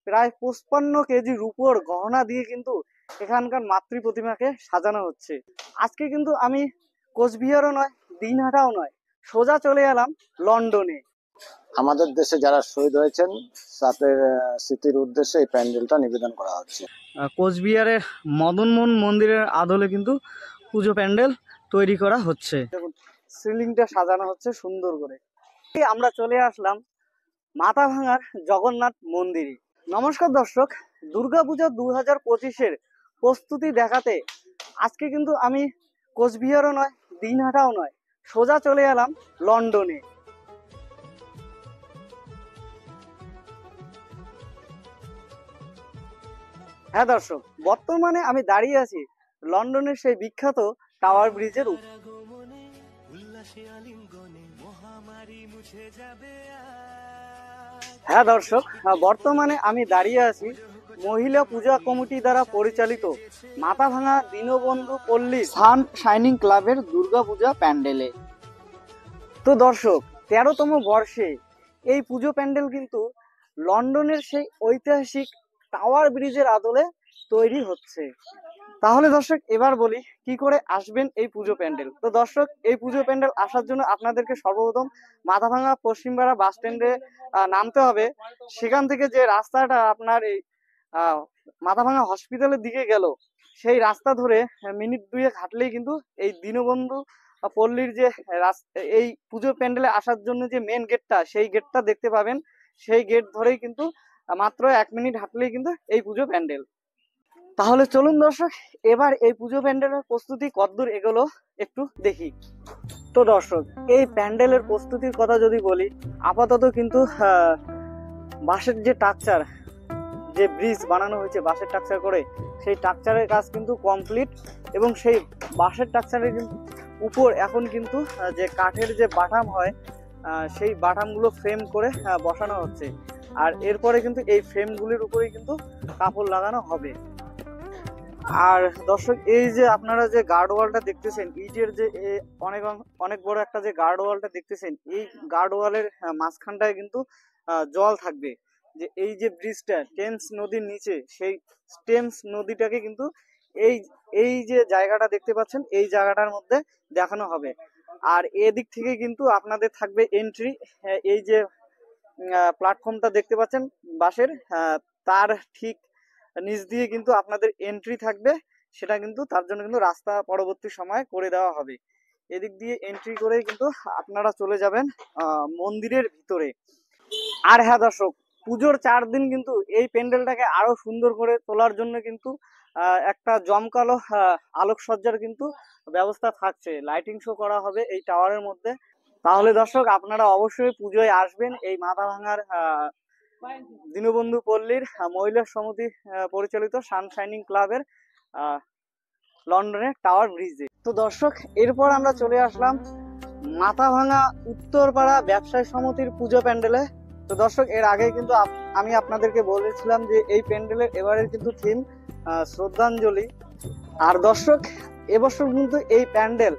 প্রায় 55 কেজি রূপোর গহনা দিয়ে কিন্তু এখানকার মাতৃ প্রতিমাকে সাজানো হচ্ছে। আজকে কিন্তু আমি কোচবিহারও নয়, দিনহাটাও নয়, সোজা চলে এলাম লন্ডনে। আমাদের দেশে যারা শহীদ হয়েছেন তাদের স্মৃতির উদ্দেশ্যে এই প্যান্ডেলটা নিবেদন করা হচ্ছে। কোচবিহারের মদনমোহন মন্দিরের আদলে কিন্তু পুজো প্যান্ডেল তৈরি করা হচ্ছে। দেখুন সিলিংটা সাজানো হচ্ছে সুন্দর করে। আমরা চলে আসলাম মাথাভাঙার জগন্নাথ মন্দিরে। নমস্কার দর্শক, দুর্গাপূজা 2025-এর প্রস্তুতি দেখাতে আজকে কিন্তু আমি কোচবিহারও নয়, দিনহাটাও নয়, সোজা চলে এলাম লন্ডনে। হ্যাঁ দর্শক, বর্তমানে আমি দাঁড়িয়ে আছি লন্ডনের সেই বিখ্যাত টাওয়ার ব্রিজের উপর। হ্যাঁ দর্শক, বর্তমানে আমি দাঁড়িয়ে আছি মহিলা পূজা কমিটি দ্বারা পরিচালিত মাথাভাঙা দীনবন্ধু পল্লী সানশাইনিং ক্লাবের দুর্গাপূজা প্যান্ডেলে। তো দর্শক, 13তম বর্ষে এই পুজো প্যান্ডেল কিন্তু লন্ডনের সেই ঐতিহাসিক টাওয়ার ব্রিজের আদলে তৈরি হচ্ছে। তাহলে দর্শক এবার বলি কি করে আসবেন এই পুজো প্যান্ডেল। তো দর্শক, এই পুজো প্যান্ডেল আসার জন্য আপনাদেরকে সর্বপ্রথম মাথাভাঙা পশ্চিমপাড়া বাস স্ট্যান্ডে নামতে হবে। সেখান থেকে যে রাস্তাটা আপনার এই মাথাভাঙা হসপিটালের দিকে গেল, সেই রাস্তা ধরে মিনিট 2 হাঁটলেই কিন্তু এই দীনবন্ধু পল্লীর যে এই পুজো প্যান্ডেলে আসার জন্য যে মেন গেটটা, সেই গেটটা দেখতে পাবেন। সেই গেট ধরেই কিন্তু মাত্র 1 মিনিট হাঁটলেই কিন্তু এই পুজো প্যান্ডেল। তাহলে চলুন দর্শক, এবার এই পুজো প্যান্ডেলের প্রস্তুতি কতদূর এগোলো একটু দেখি। তো দর্শক, এই প্যান্ডেলের প্রস্তুতির কথা যদি বলি, আপাতত কিন্তু বাঁশের যে টাকচার, যে ব্রিজ বানানো হয়েছে বাঁশের টাকচার করে, সেই টাকচারের কাজ কিন্তু কমপ্লিট। এবং সেই বাঁশের টাকচারের উপর এখন কিন্তু যে কাঠের যে বাটাম হয়, সেই বাটামগুলো ফ্রেম করে বসানো হচ্ছে। আর এরপরে কিন্তু এই ফ্রেমগুলির উপরেই কিন্তু কাপড় লাগানো হবে। আর দর্শক, এই যে আপনারা যে গার্ড ওয়ালটা দেখতেছেন, ইটের যে অনেক অনেক বড় একটা যে গার্ড ওয়ালটা দেখতেছেন, এই গার্ড ওয়ালের মাঝখানটায় কিন্তু জল থাকবে। যে এই যে ব্রিজটা টেমস নদীর নিচে, সেই টেমস নদীটাকে কিন্তু এই এই যে জায়গাটা দেখতে পাচ্ছেন, এই জায়গাটার মধ্যে দেখানো হবে। আর এদিক থেকে কিন্তু আপনাদের থাকবে এন্ট্রি। এই যে প্ল্যাটফর্মটা দেখতে পাচ্ছেন বাঁশের, তার ঠিক নিচ দিয়ে কিন্তু আপনাদের এন্ট্রি থাকবে। সেটা কিন্তু তার জন্য কিন্তু রাস্তা পরবর্তী সময় করে দেওয়া হবে। এদিক দিয়ে এন্ট্রি করে কিন্তু আপনারা চলে যাবেন মন্দিরের ভিতরে। আর হ্যাঁ দর্শক, পুজোর 4 দিন কিন্তু এই প্যান্ডেলটাকে আরো সুন্দর করে তোলার জন্য কিন্তু একটা জমকালো আলোকসজ্জার কিন্তু ব্যবস্থা থাকছে। লাইটিং শো করা হবে এই টাওয়ারের মধ্যে। তাহলে দর্শক, আপনারা অবশ্যই পুজোয় আসবেন এই মাথাভাঙার দীনবন্ধু পল্লীর মহিলা সমিতি পরিচালিত সানশাইনিং ক্লাবের লন্ডনের টাওয়ার ব্রিজে। তো দর্শক, এরপর আমরা চলে আসলাম মাথাভাঙা উত্তরপাড়া ব্যবসায়ী সমিতির পুজো প্যান্ডেলে। তো দর্শক, এর আগে কিন্তু আমি আপনাদেরকে বলেছিলাম যে এই প্যান্ডেলের এবারের কিন্তু থিম শ্রদ্ধাঞ্জলি। আর দর্শক, এবছর কিন্তু এই প্যান্ডেল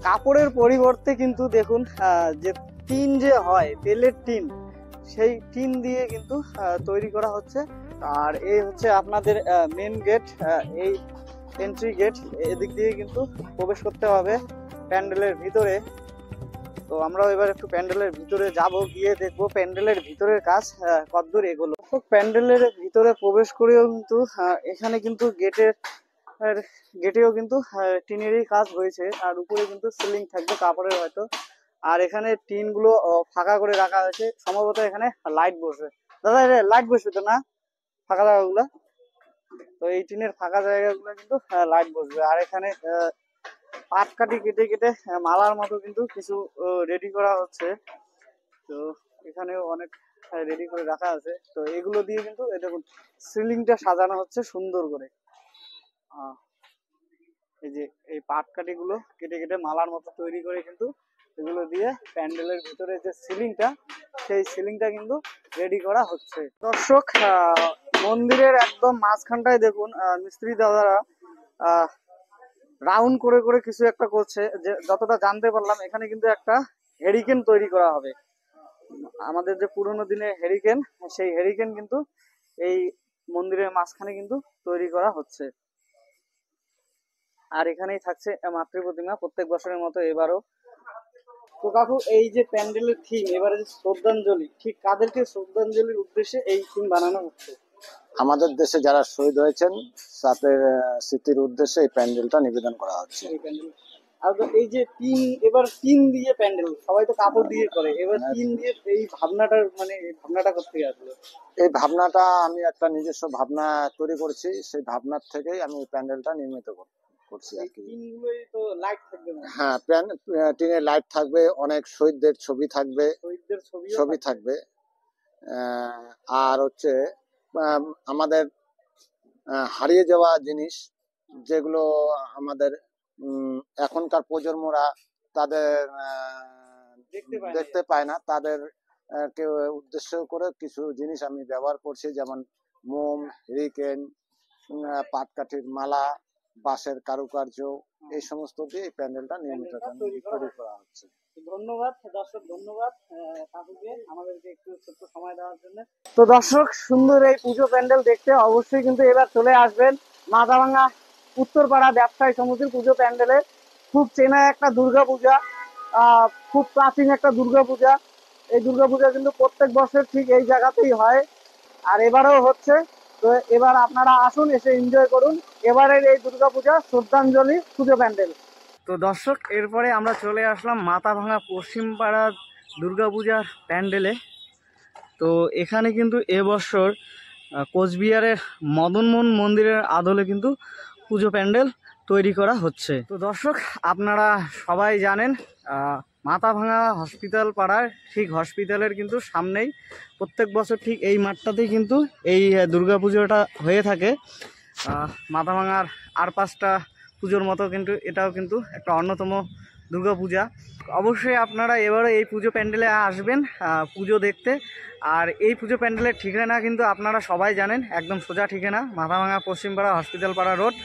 কাপড়ের পরিবর্তে কিন্তু দেখুন যে টিন যে হয়, তেলের টিন, সেই টিন দিয়ে কিন্তু তৈরি করা হচ্ছে। আর এই হচ্ছে আপনাদের মেন গেট, এই এন্ট্রি গেট। এদিক দিয়ে কিন্তু প্রবেশ করতে হবে প্যান্ডেলের ভিতরে। তো আমরা এবার একটু প্যান্ডেলের ভিতরে যাব, গিয়ে দেখবো প্যান্ডেলের ভিতরের কাজ কতদূর এগোলো। প্যান্ডেলের ভিতরে প্রবেশ করেও কিন্তু এখানে কিন্তু গেটেও কিন্তু টিনেরই কাজ হয়েছে। আর উপরে কিন্তু সিলিং থাকবে কাপড়ের হয়তো। আর এখানে টিন গুলো ফাঁকা করে রাখা হয়েছে, সম্ভবত এখানে লাইট বসবে। দাদা, লাইট বসবে তো না ফাঁকা জায়গাগুলো? তো এই টিনের ফাঁকা জায়গাগুলো কিন্তু লাইট বসবে। আর এখানে পাট কাটি কেটে কেটে মালার মতো কিন্তু কিছু রেডি করা হচ্ছে। তো এখানেও অনেক রেডি করে রাখা আছে। তো এগুলো দিয়ে কিন্তু দেখুন সিলিংটা সাজানো হচ্ছে সুন্দর করে। এই যে এই পাট কাটি গুলো কেটে কেটে মালার মতো তৈরি করে কিন্তু এগুলো দিয়ে প্যান্ডেলের ভিতরে যে সিলিংটা, সেই সিলিংটা কিন্তু রেডি করা হচ্ছে। দর্শক, মন্দিরের একদম মাঝখানটায় দেখুন মিস্ত্রি দাদারা রাউন্ড করে করে কিছু একটা করছে। যে যতটা জানতে পারলাম, এখানে কিন্তু একটা হেরিকেন তৈরি করা হবে। আমাদের যে পুরোনো দিনে হেরিকেন, সেই হেরিকেন কিন্তু এই মন্দিরের মাঝখানে কিন্তু তৈরি করা হচ্ছে। আর এখানেই থাকছে মাতৃ প্রতিমা প্রত্যেক বছরের মতো এবারও। তো কাকু, এই যে প্যান্ডেলের থিম এবারে যে শ্রদ্ধাঞ্জলি, ঠিক কাদেরকে শ্রদ্ধাঞ্জলির উদ্দেশ্যে এই থিম বানানো হচ্ছে? আমাদের দেশে যারা শহীদ হয়েছেন তাদের স্মৃতির উদ্দেশ্যে এই প্যান্ডেলটা নিবেদন করা হচ্ছে। এই প্যান্ডেল আর তো এই যে এবার টিন দিয়ে প্যান্ডেল, সবাই তো কাপড় দিয়ে করে, এবার টিন দিয়ে এই ভাবনাটার মানে এই ভাবনাটা করতে আসলো। এই ভাবনাটা আমি একটা নিজস্ব ভাবনা তৈরি করেছি, সেই ভাবনার থেকেই আমি এই প্যান্ডেলটা নির্মিত করছি আর কি। টিনগুলোই তো লাইট থাকবে না? হ্যাঁ, টিনে লাইট থাকবে, অনেক শহীদদের ছবি থাকবে, শহীদদের ছবি থাকবে। আর হচ্ছে আমাদের হারিয়ে যাওয়া জিনিস, যেগুলো আমাদের এখনকার প্রজন্মরা তাদের দেখতে পায় না, তাদের কে উদ্দেশ্য করে কিছু জিনিস আমি ব্যবহার করছি, যেমন মোম, হেরিকেন, পাটকাঠির মালা, বাঁশের কারুকার্য, এই সমস্ত দিয়ে এই প্যান্ডেলটা নির্মিত তৈরি করা হচ্ছে। ধন্যবাদ দর্শক, ধন্যবাদ কাকুকে আমাদেরকে একটু ছোট্ট সময় দেওয়ার জন্য। তো দর্শক, সুন্দর এই পুজো প্যান্ডেল দেখতে অবশ্যই কিন্তু এবার চলে আসবেন মাথাভাঙা উত্তরপাড়া ব্যবসায়ী সমিতির পুজো প্যান্ডেলে। খুব চেনা একটা দুর্গা পূজা, খুব প্রাচীন একটা দুর্গা পূজা। এই দুর্গা পূজা কিন্তু প্রত্যেক বছর ঠিক এই জায়গাতেই হয়, আর এবারেও হচ্ছে। তো এবার আপনারা আসুন, এসে এনজয় করুন এবারের এই দুর্গাপূজা শ্রদ্ধাঞ্জলি পুজো প্যান্ডেল। তো দর্শক, এরপরে আমরা চলে আসলাম মাথাভাঙা পশ্চিমপাড়ার দুর্গাপূজার প্যান্ডেলে। তো এখানে কিন্তু এবছর কোচবিহারের মদনমোহন মন্দিরের আদলে কিন্তু পুজো প্যান্ডেল তৈরি করা হচ্ছে। তো দর্শক, আপনারা সবাই জানেন মাথাভাঙা হসপিটাল পাড়ার ঠিক হসপিটালের কিন্তু সামনেই প্রত্যেক বছর ঠিক এই মাঠটাতেই কিন্তু এই দুর্গাপুজোটা হয়ে থাকে। মাথাভাঙার আর 5টা পুজোর মতো কিন্তু এটাও কিন্তু একটা অন্যতম দুর্গাপূজা। অবশ্যই আপনারা এবারে এই পুজো প্যান্ডেলে আসবেন পুজো দেখতে। আর এই পুজো প্যান্ডেলের ঠিকানা কিন্তু আপনারা সবাই জানেন, একদম সোজা ঠিকানা মাথাভাঙা পশ্চিমপাড়া হসপিটাল পাড়া রোড,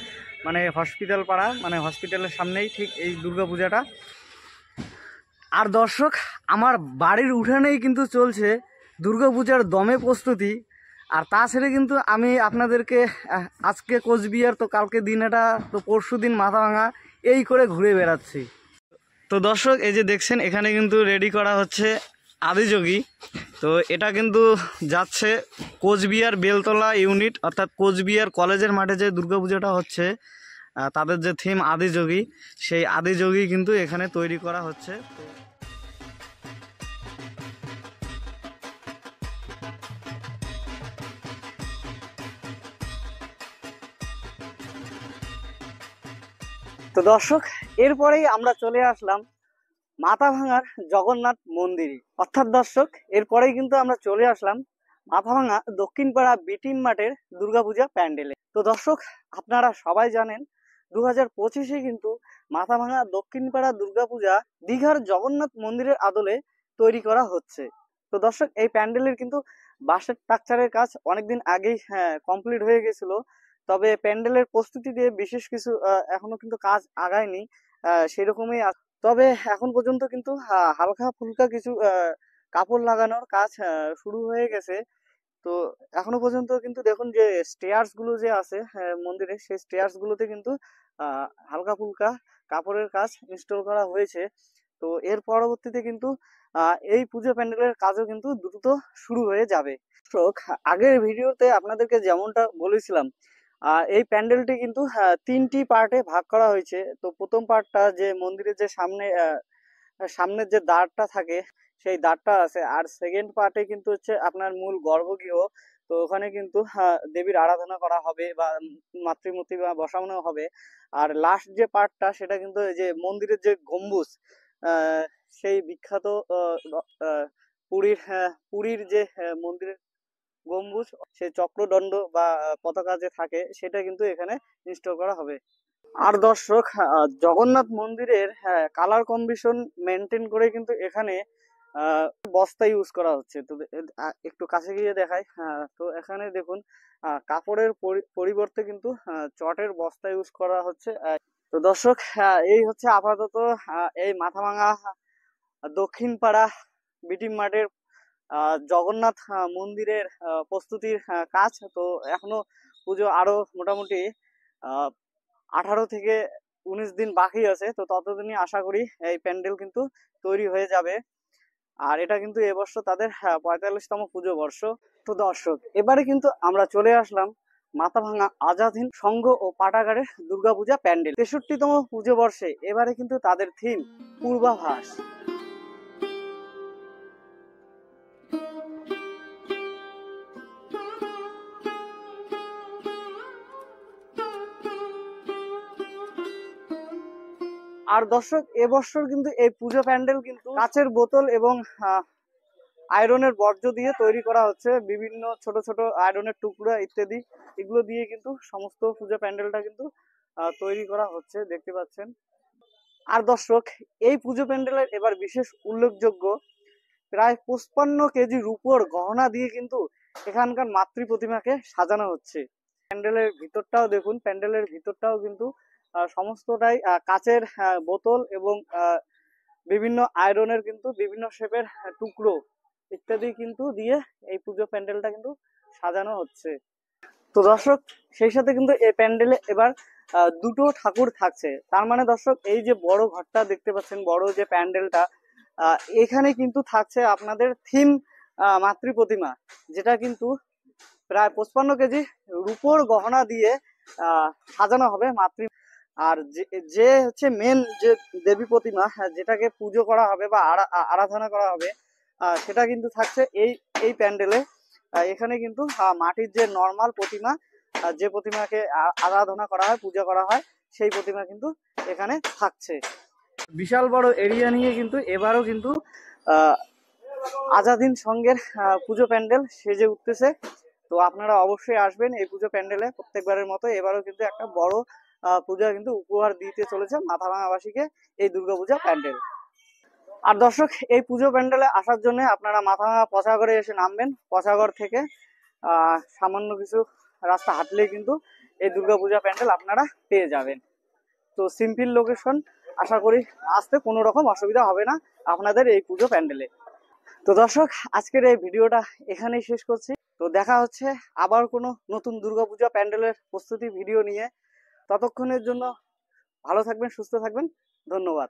মানে হসপিটাল পাড়া, মানে হসপিটালের সামনেই ঠিক এই দুর্গাপূজাটা। আর দর্শক, আমার বাড়ির উঠানেই কিন্তু চলছে দুর্গাপূজার দমে প্রস্তুতি। আর তাছাড়া কিন্তু আমি আপনাদেরকে আজকে কোচবিহার, তো কালকে দিনেটা, তো পরশু দিন মাথাভাঙা, এই করে ঘুরে বেড়াচ্ছি। তো দর্শক, এই যে দেখছেন এখানে কিন্তু রেডি করা হচ্ছে আদিযোগী। তো এটা কিন্তু যাচ্ছে কোচবিহার বেলতলা ইউনিট, অর্থাৎ কোচবিহার কলেজের মাঠে যে দুর্গাপূজাটা হচ্ছে তাদের যে থিম আদিযোগী, সেই আদিযোগী কিন্তু এখানে তৈরি করা হচ্ছে। তো দর্শক, এরপরেই আমরা চলে আসলাম মাথাভাঙার জগন্নাথ মন্দিরে। অর্থাৎ দর্শক, এরপরেই কিন্তু আমরা চলে আসলাম মাথাভাঙা দক্ষিণপাড়া বিটিম মাঠের দুর্গাপূজা প্যান্ডেলে। তো দর্শক, আপনারা সবাই জানেন 2025-এ কিন্তু মাথাভাঙা দক্ষিণপাড়া দুর্গাপূজা দীঘার জগন্নাথ মন্দিরের আদলে তৈরি করা হচ্ছে। তো দর্শক, এই প্যান্ডেলের কিন্তু বাঁশের স্ট্রাকচারের কাজ অনেকদিন আগেই কমপ্লিট হয়ে গেছিল। তবে প্যান্ডেলের প্রস্তুতি দিয়ে বিশেষ কিছু এখনো কিন্তু কাজ আগায়নি, সেরকমই। তবে এখন পর্যন্ত কিন্তু হালকা ফুলকা কিছু কাপড় লাগানোর কাজ শুরু হয়ে গেছে। তো এখনো পর্যন্ত কিন্তু দেখুন যে স্টেয়ার্স গুলো যে আছে মন্দিরে, সেই স্টেয়ার্স গুলোতে কিন্তু হালকা ফুলকা কাপড়ের কাজ ইনস্টল করা হয়েছে। তো এর পরবর্তীতে কিন্তু এই পুজো প্যান্ডেলের কাজও কিন্তু দ্রুত শুরু হয়ে যাবে। আগের ভিডিওতে আপনাদেরকে যেমনটা বলেছিলাম, এই প্যান্ডেলটি কিন্তু 3টি পার্টে ভাগ করা হয়েছে। তো প্রথম পার্টটা যে মন্দিরের যে সামনের যে দ্বারটা থাকে সেই দ্বারটা আছে, আর সেকেন্ড পার্টে কিন্তু হচ্ছে আপনার মূল গর্ভগৃহ। তো ওখানে কিন্তু দেবীর আরাধনা করা হবে বা মাতৃমূর্তি বা বসানো হবে। আর লাস্ট যে পার্টটা সেটা কিন্তু যে মন্দিরের যে গম্বুজ, সেই বিখ্যাত পুরীর যে মন্দিরের গম্বুজ, সেই চক্রদণ্ড বা পতাকা যে থাকে সেটা কিন্তু এখানে ইনস্টল করা হবে। আর দর্শক, জগন্নাথ মন্দিরের কালার কম্বিনেশন মেনটেন করে কিন্তু এখানে বস্তা ইউজ করা হচ্ছে। তো একটু কাছে গিয়ে দেখাই। তো এখানে দেখুন কাপড়ের পরিবর্তে কিন্তু চটের বস্তা ইউজ করা হচ্ছে। তো দর্শক, এই হচ্ছে আপাতত এই মাথাভাঙা দক্ষিণ পাড়া বিটিম মাঠের জগন্নাথ মন্দিরের প্রস্তুতির কাজ। তো এখনো পুজো আরো মোটামুটি 18 থেকে 19 দিন বাকি আছে। তো ততদিনই আশা করি এই প্যান্ডেল কিন্তু তৈরি হয়ে যাবে। আর এটা কিন্তু এবছর তাদের 45তম পুজো বর্ষ। তো দর্শক, এবারে কিন্তু আমরা চলে আসলাম মাথাভাঙা আজাদ হিন্দ সংঘ ও পাঠাগারের দুর্গাপূজা প্যান্ডেল 63তম পুজো বর্ষে। এবারে কিন্তু তাদের থিম পূর্বাভাস। আর দর্শক, এবছর কিন্তু এই পুজো প্যান্ডেল কিন্তু কাচের বোতল এবং আয়রনের বর্জ্য দিয়ে তৈরি করা হচ্ছে। বিভিন্ন ছোট ছোট আয়রনের টুকরা ইত্যাদি এগুলো দিয়ে কিন্তু সমস্ত পুজো প্যান্ডেলটা কিন্তু তৈরি করা হচ্ছে, দেখতে পাচ্ছেন। আর দর্শক, এই পুজো প্যান্ডেলের এবার বিশেষ উল্লেখযোগ্য প্রায় 55 কেজি রূপোর গহনা দিয়ে কিন্তু এখানকার মাতৃ প্রতিমাকে সাজানো হচ্ছে। প্যান্ডেলের ভিতরটাও দেখুন, প্যান্ডেলের ভিতরটাও কিন্তু সমস্তটাই কাচের বোতল এবং বিভিন্ন আয়রনের কিন্তু বিভিন্ন শেপের টুকরো ইত্যাদি কিন্তু দিয়ে এই পুজো প্যান্ডেলটা কিন্তু সাজানো হচ্ছে। তো দর্শক, সেই সাথে কিন্তু এই প্যান্ডেলে এবার দুটো ঠাকুর থাকছে। তার মানে দর্শক, এই যে বড় ঘরটা দেখতে পাচ্ছেন, বড় যে প্যান্ডেলটা, এখানে কিন্তু থাকছে আপনাদের থিম মাতৃ প্রতিমা, যেটা কিন্তু প্রায় 55 কেজি রূপোর গহনা দিয়ে সাজানো হবে মাতৃ। আর যে হচ্ছে মেন যে দেবী প্রতিমা, যেটাকে পুজো করা হবে বা আরাধনা করা হবে, সেটা কিন্তু থাকছে এই এই প্যান্ডেলে। এখানে কিন্তু মাটির যে নর্মাল প্রতিমা, যে প্রতিমাকে আরাধনা করা হয়, পূজা করা হয়, সেই প্রতিমা কিন্তু এখানে থাকছে। বিশাল বড় এরিয়া নিয়ে কিন্তু এবারও কিন্তু আজাদ হিন্দ সংঘের পুজো প্যান্ডেল সেজে উঠতেছে। তো আপনারা অবশ্যই আসবেন এই পুজো প্যান্ডেলে। প্রত্যেকবারের মতো এবারও কিন্তু একটা বড় পূজা কিন্তু উপহার দিতে চলেছে মাথাভাঙাবাসীকে এই দুর্গাপূজা প্যান্ডেল। আর দর্শক, এই পুজো প্যান্ডেলে আসার জন্য আপনারা মাথাভাঙা পচাগড়ে এসে নামবেন। পচাগড় থেকে সামান্য কিছু রাস্তা হাঁটলেই কিন্তু এই দুর্গাপূজা প্যান্ডেল আপনারা পেয়ে যাবেন। তো সিম্পল লোকেশন, আশা করি আসতে কোনো রকম অসুবিধা হবে না আপনাদের এই পুজো প্যান্ডেলে। তো দর্শক, আজকের এই ভিডিওটা এখানেই শেষ করছি। তো দেখা হচ্ছে আবার কোনো নতুন দুর্গাপূজা প্যান্ডেলের প্রস্তুতি ভিডিও নিয়ে। ততক্ষণের জন্য ভালো থাকবেন, সুস্থ থাকবেন, ধন্যবাদ।